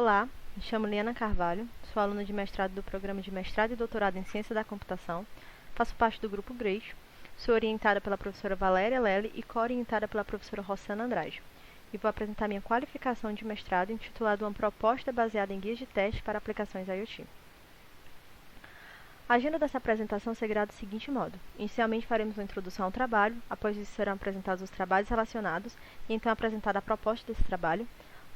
Olá, me chamo Liana Carvalho, sou aluna de mestrado do Programa de Mestrado e Doutorado em Ciência da Computação, faço parte do Grupo GRACE, sou orientada pela professora Valéria Lely e co-orientada pela professora Rossana Andrade, e vou apresentar minha qualificação de mestrado intitulada Uma Proposta Baseada em Guias de Teste para Aplicações IoT. A agenda dessa apresentação seguirá do seguinte modo. Inicialmente faremos uma introdução ao trabalho, após isso serão apresentados os trabalhos relacionados e então apresentada a proposta desse trabalho.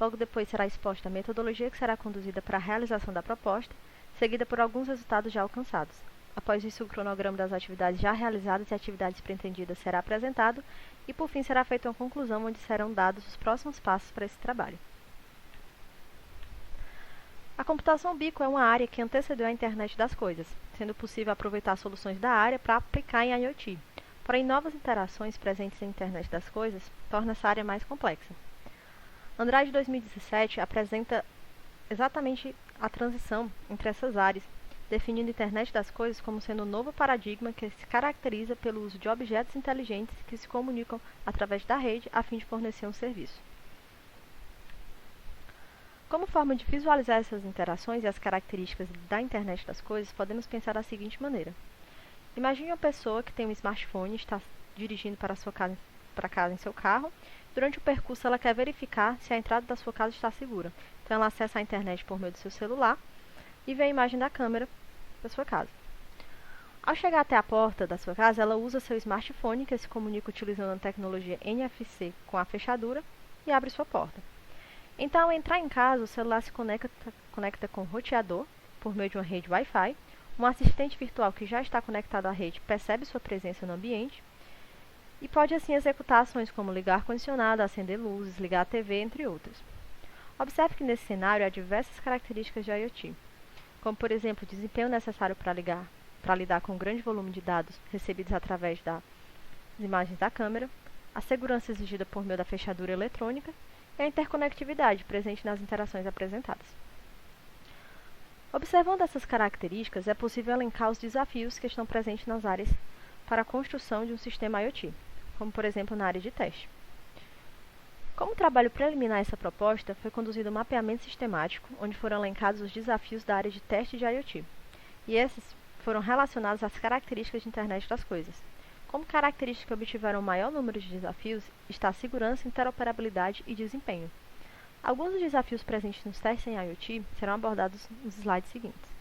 Logo depois será exposta a metodologia que será conduzida para a realização da proposta, seguida por alguns resultados já alcançados. Após isso, o cronograma das atividades já realizadas e atividades pretendidas será apresentado e, por fim, será feita uma conclusão onde serão dados os próximos passos para esse trabalho. A computação ubiqua é uma área que antecedeu a internet das coisas, sendo possível aproveitar soluções da área para aplicar em IoT. Porém, novas interações presentes na internet das coisas tornam essa área mais complexa. Andrade 2017 apresenta exatamente a transição entre essas áreas, definindo a internet das coisas como sendo um novo paradigma que se caracteriza pelo uso de objetos inteligentes que se comunicam através da rede a fim de fornecer um serviço. Como forma de visualizar essas interações e as características da internet das coisas, podemos pensar da seguinte maneira. Imagine uma pessoa que tem um smartphone e está dirigindo para casa em seu carro. Durante o percurso, ela quer verificar se a entrada da sua casa está segura. Então, ela acessa a internet por meio do seu celular e vê a imagem da câmera da sua casa. Ao chegar até a porta da sua casa, ela usa seu smartphone, que se comunica utilizando a tecnologia NFC com a fechadura, e abre sua porta. Então, ao entrar em casa, o celular se conecta com o roteador, por meio de uma rede Wi-Fi. Um assistente virtual que já está conectado à rede percebe sua presença no ambiente e pode assim executar ações como ligar ar-condicionado, acender luzes, ligar a TV, entre outras. Observe que nesse cenário há diversas características de IoT, como por exemplo o desempenho necessário para lidar com um grande volume de dados recebidos através das imagens da câmera, a segurança exigida por meio da fechadura eletrônica e a interconectividade presente nas interações apresentadas. Observando essas características, é possível elencar os desafios que estão presentes nas áreas para a construção de um sistema IoT, como por exemplo na área de teste. Como trabalho preliminar a essa proposta, foi conduzido um mapeamento sistemático, onde foram elencados os desafios da área de teste de IoT, e esses foram relacionados às características de internet das coisas. Como característica que obtiveram o maior número de desafios está a segurança, interoperabilidade e desempenho. Alguns dos desafios presentes nos testes em IoT serão abordados nos slides seguintes.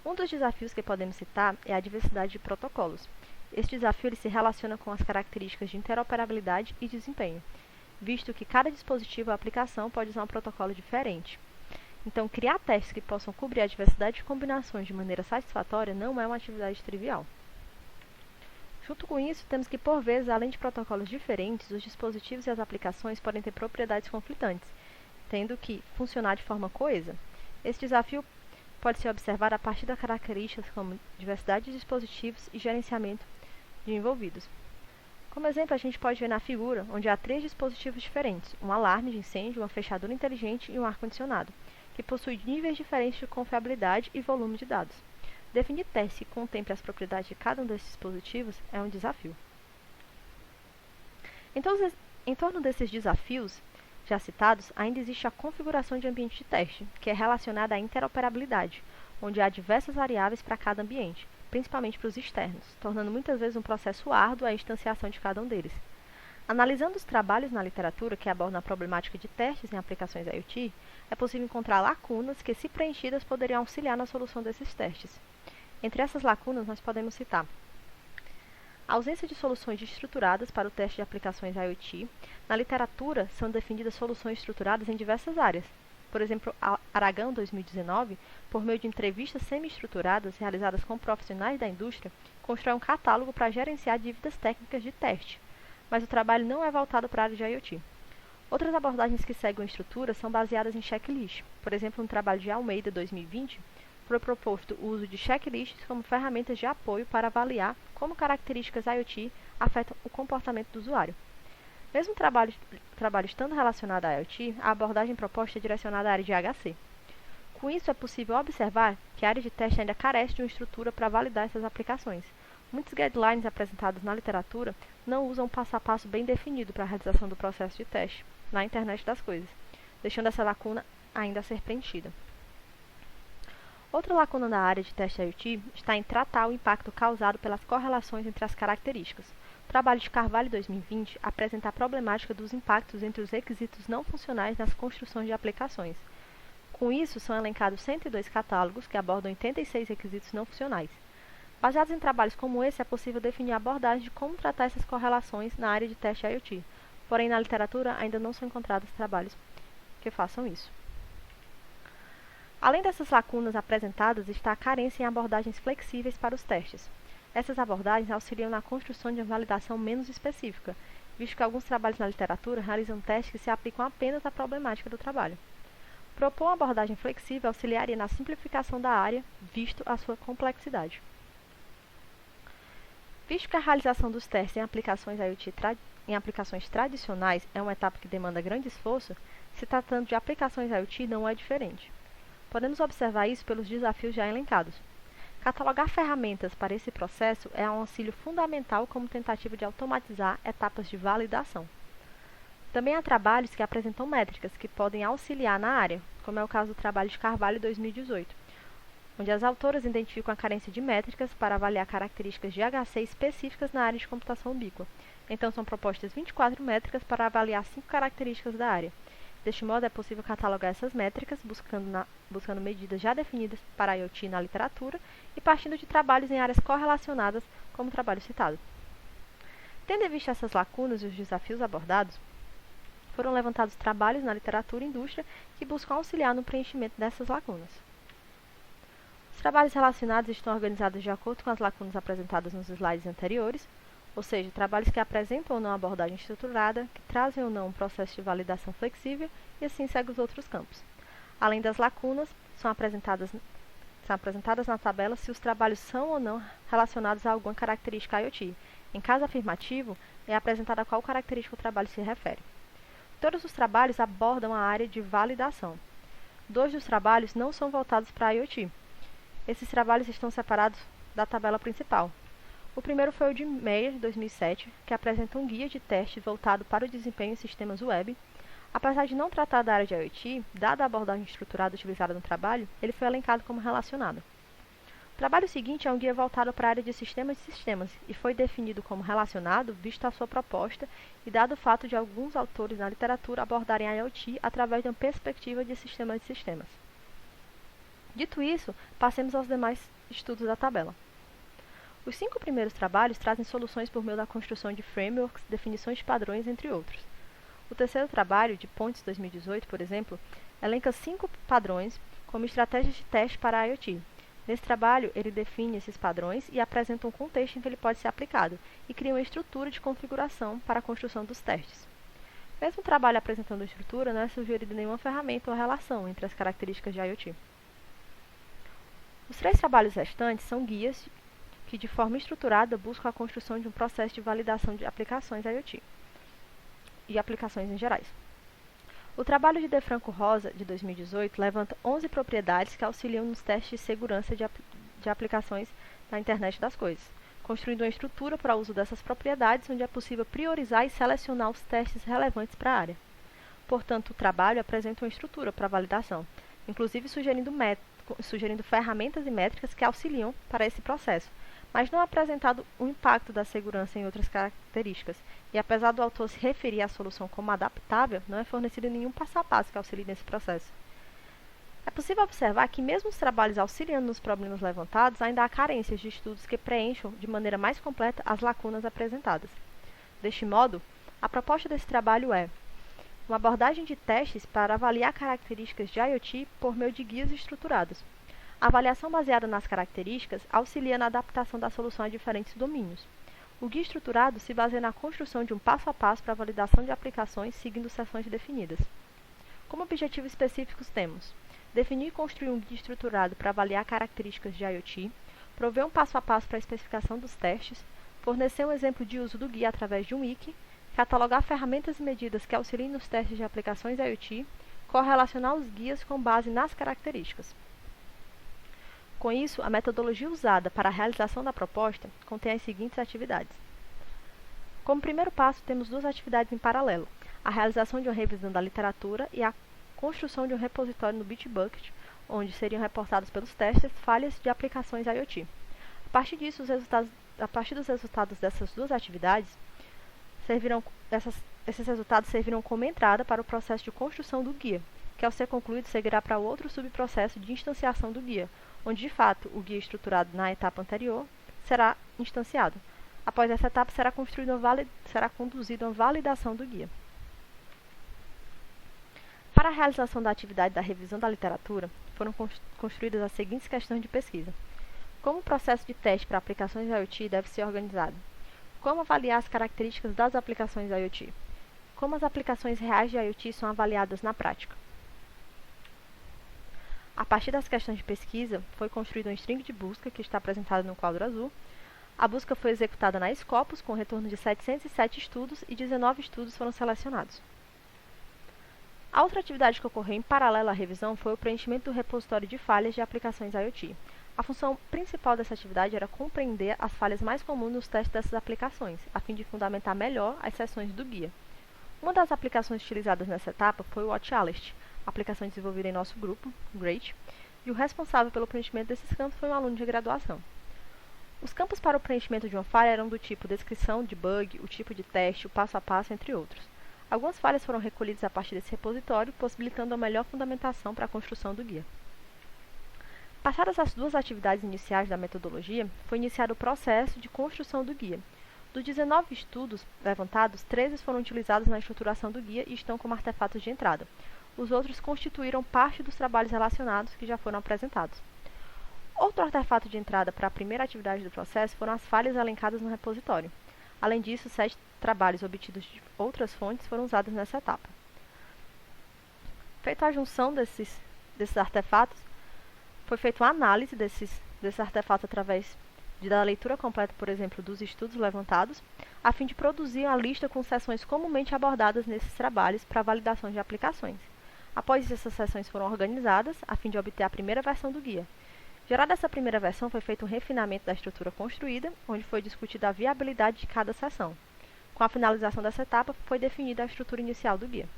Um dos desafios que podemos citar é a diversidade de protocolos. Este desafio se relaciona com as características de interoperabilidade e desempenho, visto que cada dispositivo ou aplicação pode usar um protocolo diferente. Então, criar testes que possam cobrir a diversidade de combinações de maneira satisfatória não é uma atividade trivial. Junto com isso, temos que, por vezes, além de protocolos diferentes, os dispositivos e as aplicações podem ter propriedades conflitantes, tendo que funcionar de forma coesa. Esse desafio pode ser observado a partir das características como diversidade de dispositivos e gerenciamento de envolvidos. Como exemplo, a gente pode ver na figura, onde há 3 dispositivos diferentes, um alarme de incêndio, uma fechadura inteligente e um ar-condicionado, que possuem níveis diferentes de confiabilidade e volume de dados. Definir testes que contemplem as propriedades de cada um desses dispositivos é um desafio. Em torno desses desafios já citados, ainda existe a configuração de ambiente de teste, que é relacionada à interoperabilidade, onde há diversas variáveis para cada ambiente, principalmente para os externos, tornando muitas vezes um processo árduo a instanciação de cada um deles. Analisando os trabalhos na literatura que abordam a problemática de testes em aplicações IoT, é possível encontrar lacunas que, se preenchidas, poderiam auxiliar na solução desses testes. Entre essas lacunas, nós podemos citar a ausência de soluções estruturadas para o teste de aplicações IoT. Na literatura, são definidas soluções estruturadas em diversas áreas. Por exemplo, Aragão 2019, por meio de entrevistas semi-estruturadas realizadas com profissionais da indústria, constrói um catálogo para gerenciar dívidas técnicas de teste, mas o trabalho não é voltado para a área de IoT. Outras abordagens que seguem a estrutura são baseadas em checklist. Por exemplo, no trabalho de Almeida 2020, foi proposto o uso de checklists como ferramentas de apoio para avaliar como características IoT afetam o comportamento do usuário. Mesmo o trabalho estando relacionado à IoT, a abordagem proposta é direcionada à área de HC. Com isso, é possível observar que a área de teste ainda carece de uma estrutura para validar essas aplicações. Muitos guidelines apresentados na literatura não usam um passo a passo bem definido para a realização do processo de teste na internet das coisas, deixando essa lacuna ainda a ser preenchida. Outra lacuna da área de teste IoT está em tratar o impacto causado pelas correlações entre as características. O trabalho de Carvalho 2020 apresenta a problemática dos impactos entre os requisitos não funcionais nas construções de aplicações. Com isso, são elencados 102 catálogos que abordam 86 requisitos não funcionais. Baseados em trabalhos como esse, é possível definir a abordagem de como tratar essas correlações na área de teste IoT. Porém, na literatura ainda não são encontrados trabalhos que façam isso. Além dessas lacunas apresentadas, está a carência em abordagens flexíveis para os testes. Essas abordagens auxiliam na construção de uma validação menos específica, visto que alguns trabalhos na literatura realizam testes que se aplicam apenas à problemática do trabalho. Propor uma abordagem flexível auxiliaria na simplificação da área, visto a sua complexidade. Visto que a realização dos testes em aplicações IoT em aplicações tradicionais é uma etapa que demanda grande esforço, se tratando de aplicações IoT não é diferente. Podemos observar isso pelos desafios já elencados. Catalogar ferramentas para esse processo é um auxílio fundamental como tentativa de automatizar etapas de validação. Também há trabalhos que apresentam métricas que podem auxiliar na área, como é o caso do trabalho de Carvalho 2018, onde as autoras identificam a carência de métricas para avaliar características de HC específicas na área de computação ubíqua. Então, são propostas 24 métricas para avaliar 5 características da área. Deste modo, é possível catalogar essas métricas, buscando medidas já definidas para IoT na literatura e partindo de trabalhos em áreas correlacionadas, como o trabalho citado. Tendo em vista essas lacunas e os desafios abordados, foram levantados trabalhos na literatura e indústria que buscam auxiliar no preenchimento dessas lacunas. Os trabalhos relacionados estão organizados de acordo com as lacunas apresentadas nos slides anteriores, ou seja, trabalhos que apresentam ou não abordagem estruturada, que trazem ou não um processo de validação flexível e assim segue os outros campos. Além das lacunas, são apresentadas na tabela se os trabalhos são ou não relacionados a alguma característica IoT. Em caso afirmativo, é apresentada a qual característica o trabalho se refere. Todos os trabalhos abordam a área de validação. 2 dos trabalhos não são voltados para a IoT. Esses trabalhos estão separados da tabela principal. O primeiro foi o de Meyer, 2007, que apresenta um guia de teste voltado para o desempenho em sistemas web. Apesar de não tratar da área de IoT, dada a abordagem estruturada utilizada no trabalho, ele foi elencado como relacionado. O trabalho seguinte é um guia voltado para a área de sistemas e foi definido como relacionado, visto a sua proposta e dado o fato de alguns autores na literatura abordarem a IoT através de uma perspectiva de sistemas. Dito isso, passemos aos demais estudos da tabela. Os 5 primeiros trabalhos trazem soluções por meio da construção de frameworks, definições de padrões, entre outros. O terceiro trabalho, de Pontes 2018, por exemplo, elenca 5 padrões como estratégias de teste para a IoT. Nesse trabalho, ele define esses padrões e apresenta um contexto em que ele pode ser aplicado, e cria uma estrutura de configuração para a construção dos testes. Mesmo o trabalho apresentando a estrutura, não é sugerido nenhuma ferramenta ou relação entre as características de IoT. Os 3 trabalhos restantes são guias que, de forma estruturada, buscam a construção de um processo de validação de aplicações IoT e aplicações em gerais. O trabalho de De Franco Rosa, de 2018, levanta 11 propriedades que auxiliam nos testes de segurança de aplicações na internet das coisas, construindo uma estrutura para o uso dessas propriedades, onde é possível priorizar e selecionar os testes relevantes para a área. Portanto, o trabalho apresenta uma estrutura para a validação, inclusive sugerindo ferramentas e métricas que auxiliam para esse processo, mas não é apresentado o impacto da segurança em outras características, e apesar do autor se referir à solução como adaptável, não é fornecido nenhum passo a passo que auxilie nesse processo. É possível observar que mesmo os trabalhos auxiliando nos problemas levantados, ainda há carências de estudos que preencham de maneira mais completa as lacunas apresentadas. Deste modo, a proposta desse trabalho é uma abordagem de testes para avaliar características de IoT por meio de guias estruturados. A avaliação baseada nas características auxilia na adaptação da solução a diferentes domínios. O guia estruturado se baseia na construção de um passo a passo para a validação de aplicações seguindo sessões definidas. Como objetivos específicos temos: definir e construir um guia estruturado para avaliar características de IoT, prover um passo a passo para a especificação dos testes, fornecer um exemplo de uso do guia através de um wiki, catalogar ferramentas e medidas que auxiliem nos testes de aplicações IoT, correlacionar os guias com base nas características. Com isso, a metodologia usada para a realização da proposta contém as seguintes atividades. Como primeiro passo, temos 2 atividades em paralelo: a realização de uma revisão da literatura e a construção de um repositório no Bitbucket, onde seriam reportados pelos testers falhas de aplicações IoT. A partir dos resultados dessas duas atividades, esses resultados servirão como entrada para o processo de construção do guia, que ao ser concluído seguirá para outro subprocesso de instanciação do guia, onde de fato o guia estruturado na etapa anterior será instanciado. Após essa etapa será conduzida uma validação do guia. Para a realização da atividade da revisão da literatura, foram construídas as seguintes questões de pesquisa. Como o processo de teste para aplicações IoT deve ser organizado? Como avaliar as características das aplicações IoT? Como as aplicações reais de IoT são avaliadas na prática? A partir das questões de pesquisa, foi construída uma string de busca que está apresentada no quadro azul. A busca foi executada na Scopus, com retorno de 707 estudos e 19 estudos foram selecionados. A outra atividade que ocorreu em paralelo à revisão foi o preenchimento do repositório de falhas de aplicações IoT. A função principal dessa atividade era compreender as falhas mais comuns nos testes dessas aplicações, a fim de fundamentar melhor as seções do guia. Uma das aplicações utilizadas nessa etapa foi o WatchAlert, aplicação desenvolvida em nosso grupo, GREAT, e o responsável pelo preenchimento desses campos foi um aluno de graduação. Os campos para o preenchimento de uma falha eram do tipo descrição de bug, o tipo de teste, o passo a passo, entre outros. Algumas falhas foram recolhidas a partir desse repositório, possibilitando a melhor fundamentação para a construção do guia. Passadas as duas atividades iniciais da metodologia, foi iniciado o processo de construção do guia. Dos 19 estudos levantados, 13 foram utilizados na estruturação do guia e estão como artefatos de entrada. Os outros constituíram parte dos trabalhos relacionados que já foram apresentados. Outro artefato de entrada para a primeira atividade do processo foram as falhas elencadas no repositório. Além disso, 7 trabalhos obtidos de outras fontes foram usados nessa etapa. Feita a junção desses artefatos, foi feita uma análise desses artefatos através da leitura completa, por exemplo, dos estudos levantados, a fim de produzir uma lista com seções comumente abordadas nesses trabalhos para validação de aplicações. Após isso, essas seções foram organizadas, a fim de obter a primeira versão do guia. Gerada essa primeira versão, foi feito um refinamento da estrutura construída, onde foi discutida a viabilidade de cada seção. Com a finalização dessa etapa, foi definida a estrutura inicial do guia.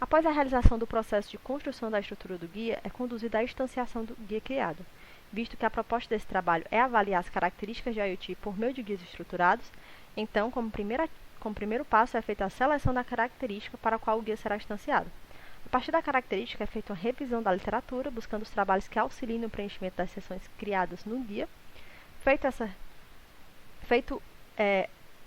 Após a realização do processo de construção da estrutura do guia, é conduzida a instanciação do guia criado. Visto que a proposta desse trabalho é avaliar as características de IoT por meio de guias estruturados, então, como primeiro passo, é feita a seleção da característica para a qual o guia será instanciado. A partir da característica, é feita uma revisão da literatura, buscando os trabalhos que auxiliem no preenchimento das seções criadas no guia.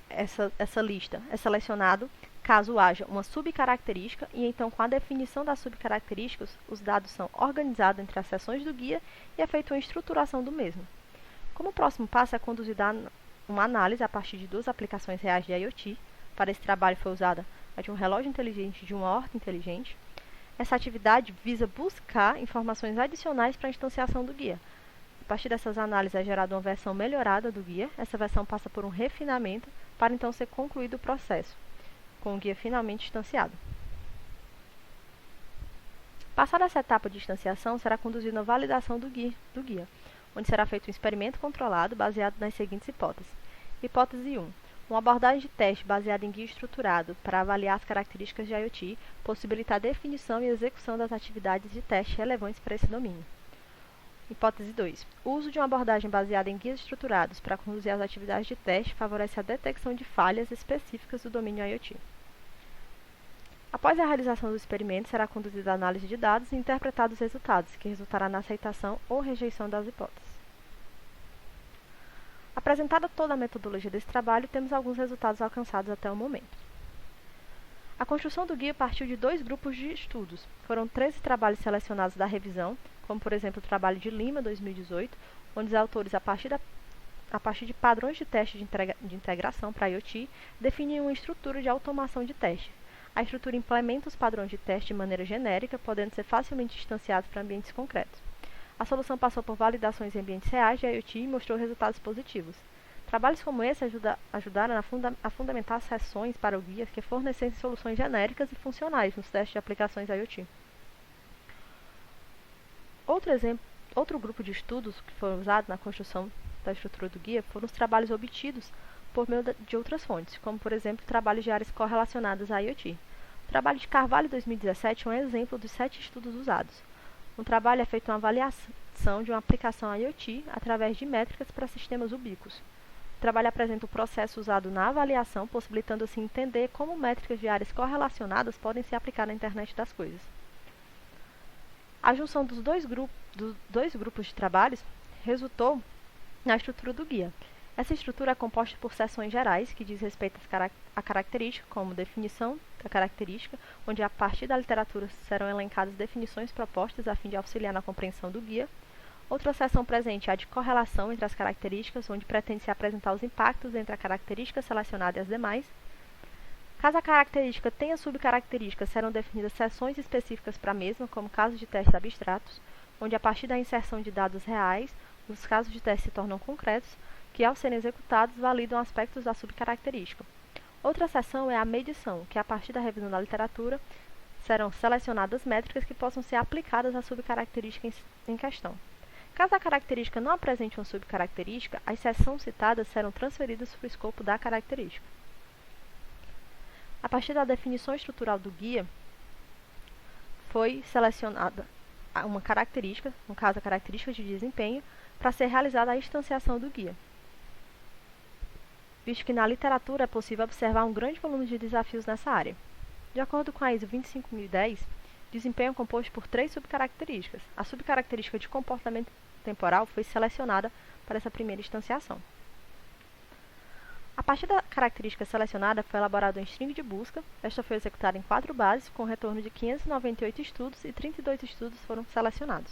Essa lista é selecionado caso haja uma subcaracterística e então com a definição das subcaracterísticas os dados são organizados entre as seções do guia e é feita uma estruturação do mesmo. Como próximo passo é conduzida uma análise a partir de duas aplicações reais de IoT. Para esse trabalho foi usada a de um relógio inteligente e de uma horta inteligente. Essa atividade visa buscar informações adicionais para a instanciação do guia. A partir dessas análises é gerada uma versão melhorada do guia. Essa versão passa por um refinamento para então ser concluído o processo, com o guia finalmente instanciado. Passada essa etapa de instanciação, será conduzida a validação do guia, onde será feito um experimento controlado baseado nas seguintes hipóteses. Hipótese 1. Uma abordagem de teste baseada em guia estruturado para avaliar as características de IoT possibilita a definição e execução das atividades de teste relevantes para esse domínio. Hipótese 2. O uso de uma abordagem baseada em guias estruturados para conduzir as atividades de teste favorece a detecção de falhas específicas do domínio IoT. Após a realização do experimento, será conduzida a análise de dados e interpretada os resultados, que resultará na aceitação ou rejeição das hipóteses. Apresentada toda a metodologia desse trabalho, temos alguns resultados alcançados até o momento. A construção do guia partiu de 2 grupos de estudos. Foram 13 trabalhos selecionados da revisão, como por exemplo o trabalho de Lima, 2018, onde os autores, a partir de padrões de teste de integração para IoT, definiam uma estrutura de automação de teste. A estrutura implementa os padrões de teste de maneira genérica, podendo ser facilmente instanciados para ambientes concretos. A solução passou por validações em ambientes reais de IoT e mostrou resultados positivos. Trabalhos como esse ajudaram a fundamentar as seções para o guia que fornecessem soluções genéricas e funcionais nos testes de aplicações IoT. Outro grupo de estudos que foram usados na construção da estrutura do guia foram os trabalhos obtidos por meio de outras fontes, como por exemplo trabalhos de áreas correlacionadas a IoT. O trabalho de Carvalho 2017 é um exemplo dos 7 estudos usados. No trabalho é feita uma avaliação de uma aplicação IoT através de métricas para sistemas ubíquos. O trabalho apresenta o processo usado na avaliação, possibilitando assim entender como métricas de áreas correlacionadas podem se aplicar na internet das coisas. A junção dos dois grupos de trabalhos resultou na estrutura do guia. Essa estrutura é composta por seções gerais, que diz respeito à característica, como definição da característica, onde a partir da literatura serão elencadas definições propostas a fim de auxiliar na compreensão do guia. Outra seção presente é a de correlação entre as características, onde pretende-se apresentar os impactos entre a característica selecionada e as demais. Caso a característica tenha subcaracterísticas, serão definidas seções específicas para a mesma, como casos de testes abstratos, onde a partir da inserção de dados reais, os casos de teste se tornam concretos, que ao serem executados validam aspectos da subcaracterística. Outra seção é a medição, que a partir da revisão da literatura serão selecionadas métricas que possam ser aplicadas à subcaracterística em questão. Caso a característica não apresente uma subcaracterística, as seções citadas serão transferidas para o escopo da característica. A partir da definição estrutural do guia, foi selecionada uma característica, no caso a característica de desempenho, para ser realizada a instanciação do guia. Visto que na literatura é possível observar um grande volume de desafios nessa área. De acordo com a ISO 25010, desempenho é composto por 3 subcaracterísticas. A subcaracterística de comportamento temporal foi selecionada para essa primeira instanciação. A partir da característica selecionada, foi elaborada uma string de busca. Esta foi executada em 4 bases, com retorno de 598 estudos e 32 estudos foram selecionados.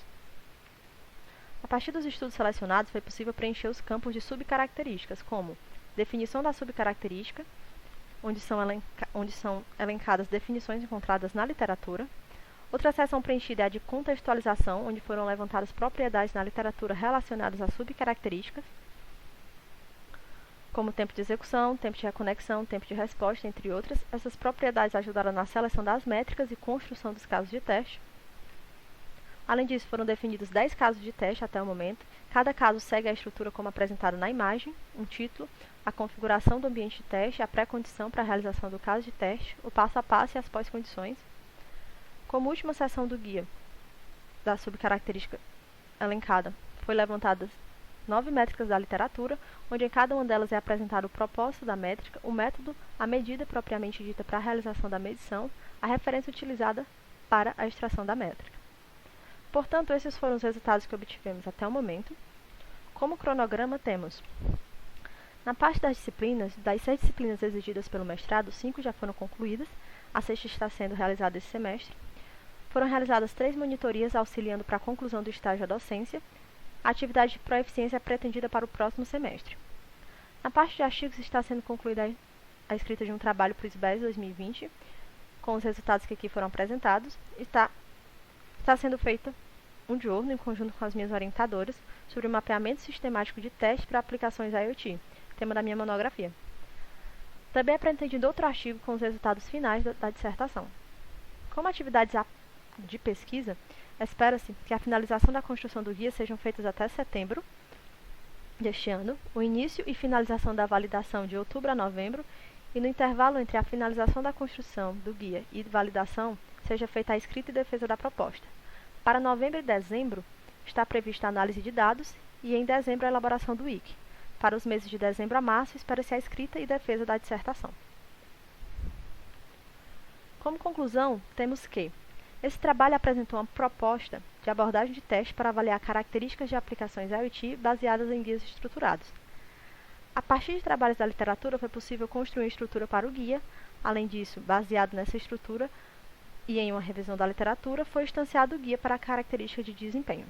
A partir dos estudos selecionados, foi possível preencher os campos de subcaracterísticas, como definição da subcaracterística, onde são elencadas definições encontradas na literatura. Outra seção preenchida é a de contextualização, onde foram levantadas propriedades na literatura relacionadas a subcaracterísticas, como tempo de execução, tempo de reconexão, tempo de resposta, entre outras. Essas propriedades ajudaram na seleção das métricas e construção dos casos de teste. Além disso, foram definidos 10 casos de teste até o momento. Cada caso segue a estrutura como apresentado na imagem, um título, a configuração do ambiente de teste, a pré-condição para a realização do caso de teste, o passo a passo e as pós-condições. Como última seção do guia da subcaracterística elencada, foi levantadas 9 métricas da literatura, onde em cada uma delas é apresentado o propósito da métrica, o método, a medida propriamente dita para a realização da medição, a referência utilizada para a extração da métrica. Portanto, esses foram os resultados que obtivemos até o momento. Como cronograma, temos: na parte das disciplinas, das 6 disciplinas exigidas pelo mestrado, 5 já foram concluídas, a 6ª está sendo realizada esse semestre. Foram realizadas 3 monitorias auxiliando para a conclusão do estágio da docência. A atividade de proeficiência é pretendida para o próximo semestre. Na parte de artigos, está sendo concluída a escrita de um trabalho para o SBES 2020, com os resultados que aqui foram apresentados. Está sendo feita um journal em conjunto com as minhas orientadoras sobre o mapeamento sistemático de teste para aplicações IoT, tema da minha monografia. Também é pretendido outro artigo com os resultados finais da dissertação. Como atividades de pesquisa, espera-se que a finalização da construção do guia sejam feitas até setembro deste ano, o início e finalização da validação de outubro a novembro, e no intervalo entre a finalização da construção do guia e validação, seja feita a escrita e defesa da proposta. Para novembro e dezembro, está prevista a análise de dados e em dezembro a elaboração do wiki. Para os meses de dezembro a março, espera-se a escrita e defesa da dissertação. Como conclusão, temos que esse trabalho apresentou uma proposta de abordagem de teste para avaliar características de aplicações IoT baseadas em guias estruturados. A partir de trabalhos da literatura, foi possível construir uma estrutura para o guia. Além disso, baseado nessa estrutura e em uma revisão da literatura, foi instanciado o guia para a característica de desempenho.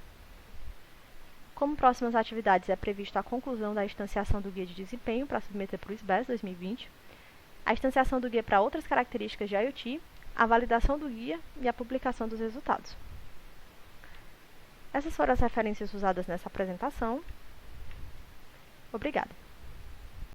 Como próximas atividades, é previsto a conclusão da instanciação do guia de desempenho para submeter para o SBES 2020, a instanciação do guia para outras características de IoT, a validação do guia e a publicação dos resultados. Essas foram as referências usadas nessa apresentação. Obrigada.